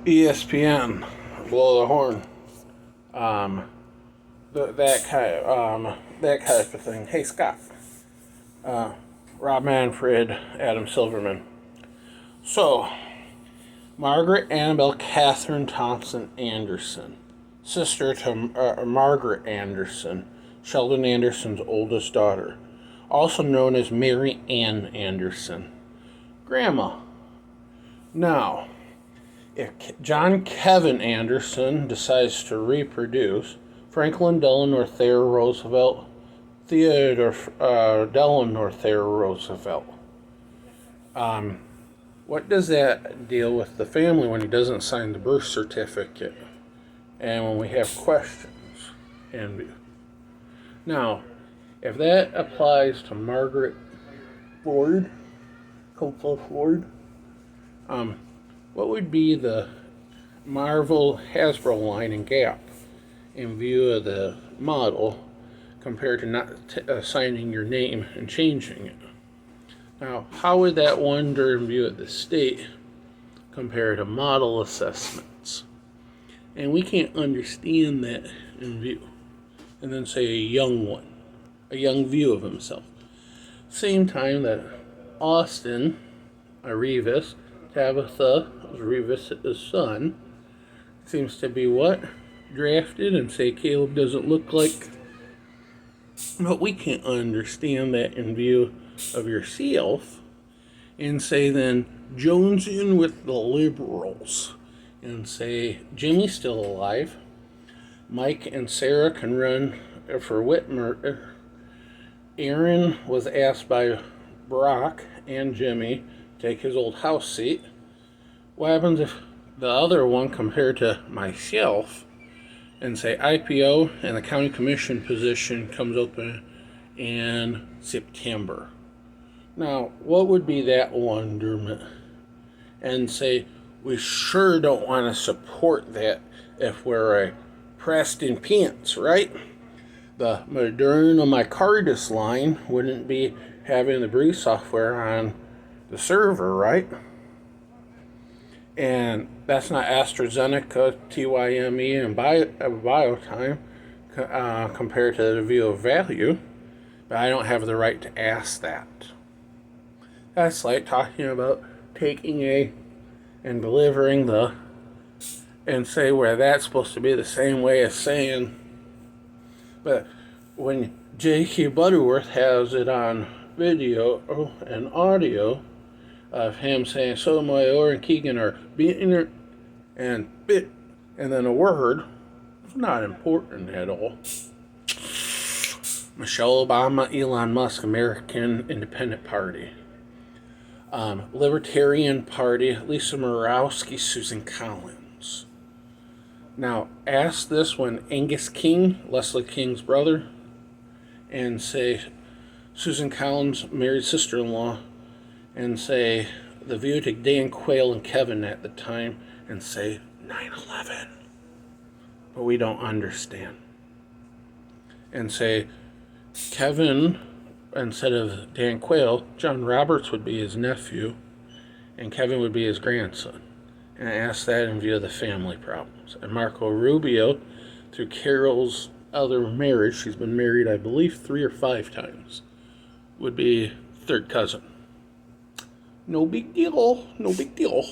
ESPN, blow the horn, um, that type of thing. Hey Scott, Rob Manfred, Adam Silverman. So, Margaret Annabelle Catherine Thompson Anderson, sister to Margaret Anderson, Sheldon Anderson's oldest daughter, also known as Mary Ann Anderson. Grandma. Now, if John Kevin Anderson decides to reproduce, Franklin Delano Thayer Roosevelt, Theodore Delano Thayer Roosevelt. What does that deal with the family when he doesn't sign the birth certificate? And when we have questions in view. Now, if that applies to Margaret Ford, Coppola Ford, what would be the Marvel Hasbro line in Gap in view of the model compared to not signing your name and changing it? Now, how would that wonder in view of the state compare to model assessments? And we can't understand that in view. And then say a young view of himself. Same time that Austin, Rivas, Tabitha Rivas' son, seems to be what? Drafted, and say Caleb doesn't look like. But we can't understand that in view of yourself, and say then Jones in with the liberals, and say Jimmy's still alive, Mike and Sarah can run for Whitmer. Aaron was asked by Brock and Jimmy to take his old house seat. What happens if the other one compared to myself, and say IPO and the county commission position comes open in September? Now, what would be that wonderment? And say, we sure don't want to support that if we're a pressed in pants, right? The Moderna Micardis line wouldn't be having the brew software on the server, right? And that's not AstraZeneca, TYME, and Biotime compared to the view of value. But I don't have the right to ask that. That's like talking about taking and delivering and say where that's supposed to be the same way as saying, but when J.K. Butterworth has it on video and audio of him saying Sotomayor and Keegan are beating her and bit, and then a word, it's not important at all. Michelle Obama, Elon Musk, American Independent Party. Libertarian Party, Lisa Murkowski, Susan Collins. Now, ask this when Angus King, Leslie King's brother, and say Susan Collins, married sister-in-law, and say the view to Dan Quayle and Kevin at the time, and say 9/11. But we don't understand. And say Kevin, instead of Dan Quayle, John Roberts would be his nephew, and Kevin would be his grandson. And I ask that in view of the family problems. And Marco Rubio, through Carol's other marriage, she's been married, I believe, 3 or 5 times, would be third cousin. No big deal, no big deal.